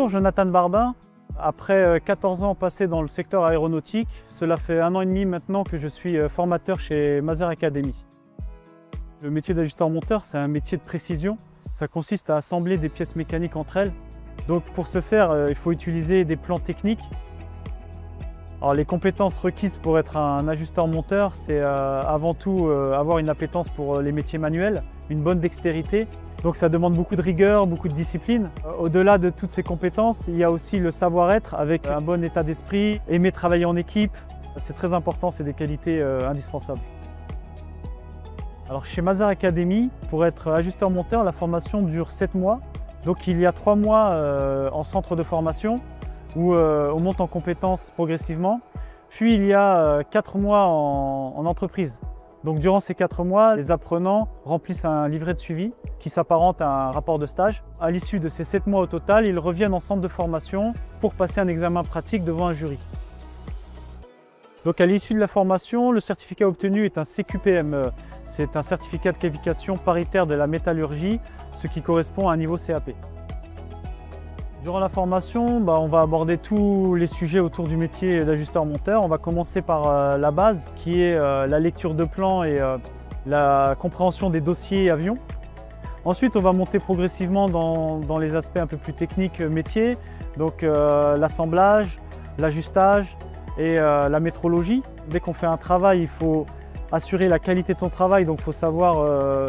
Bonjour, Jonathan Barbin. Après 14 ans passés dans le secteur aéronautique, cela fait 1 an et demi maintenant que je suis formateur chez Maser Academy. Le métier d'ajusteur-monteur, c'est un métier de précision. Ça consiste à assembler des pièces mécaniques entre elles. Donc pour ce faire, il faut utiliser des plans techniques. Alors, les compétences requises pour être un ajusteur-monteur, c'est avant tout avoir une appétence pour les métiers manuels, une bonne dextérité. Donc ça demande beaucoup de rigueur, beaucoup de discipline. Au-delà de toutes ces compétences, il y a aussi le savoir-être avec un bon état d'esprit, aimer travailler en équipe. C'est très important, c'est des qualités indispensables. Alors chez Maser Academy, pour être ajusteur-monteur, la formation dure 7 mois. Donc il y a 3 mois en centre de formation où on monte en compétences progressivement. Puis il y a 4 mois en entreprise. Donc durant ces 4 mois, les apprenants remplissent un livret de suivi qui s'apparente à un rapport de stage. À l'issue de ces 7 mois au total, ils reviennent en centre de formation pour passer un examen pratique devant un jury. Donc à l'issue de la formation, le certificat obtenu est un CQPME. C'est un certificat de qualification paritaire de la métallurgie, ce qui correspond à un niveau CAP. Durant la formation, on va aborder tous les sujets autour du métier d'ajusteur-monteur. On va commencer par la base, qui est la lecture de plans et la compréhension des dossiers avions. Ensuite, on va monter progressivement dans les aspects un peu plus techniques métiers, donc l'assemblage, l'ajustage et la métrologie. Dès qu'on fait un travail, il faut assurer la qualité de son travail, donc il faut savoir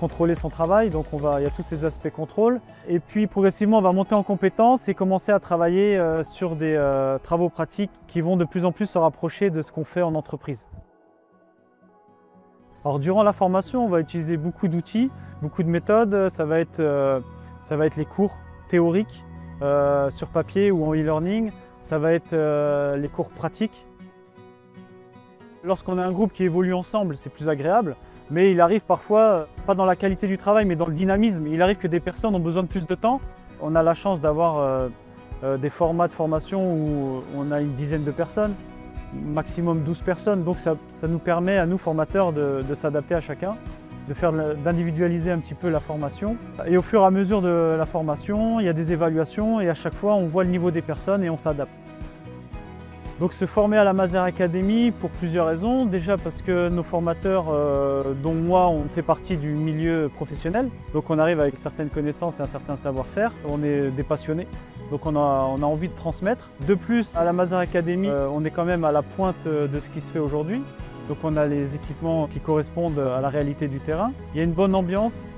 contrôler son travail, donc il y a tous ces aspects contrôle. Et puis progressivement on va monter en compétences et commencer à travailler sur des travaux pratiques qui vont de plus en plus se rapprocher de ce qu'on fait en entreprise. Alors durant la formation, on va utiliser beaucoup d'outils, beaucoup de méthodes. Ça va être les cours théoriques sur papier ou en e-learning. Ça va être les cours pratiques. Lorsqu'on a un groupe qui évolue ensemble, c'est plus agréable. Mais il arrive parfois, pas dans la qualité du travail, mais dans le dynamisme. Il arrive que des personnes ont besoin de plus de temps. On a la chance d'avoir des formats de formation où on a une dizaine de personnes, maximum 12 personnes. Donc ça nous permet à nous, formateurs, de s'adapter à chacun, d'individualiser un petit peu la formation. Et au fur et à mesure de la formation, il y a des évaluations et à chaque fois, on voit le niveau des personnes et on s'adapte. Donc se former à la Maser Academy pour plusieurs raisons. Déjà parce que nos formateurs, dont moi, on fait partie du milieu professionnel. Donc on arrive avec certaines connaissances et un certain savoir-faire. On est des passionnés, donc on a envie de transmettre. De plus, à la Maser Academy, on est quand même à la pointe de ce qui se fait aujourd'hui. Donc on a les équipements qui correspondent à la réalité du terrain. Il y a une bonne ambiance.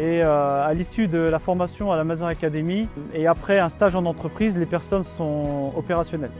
Et à l'issue de la formation à la Maser Academy et après un stage en entreprise, les personnes sont opérationnelles.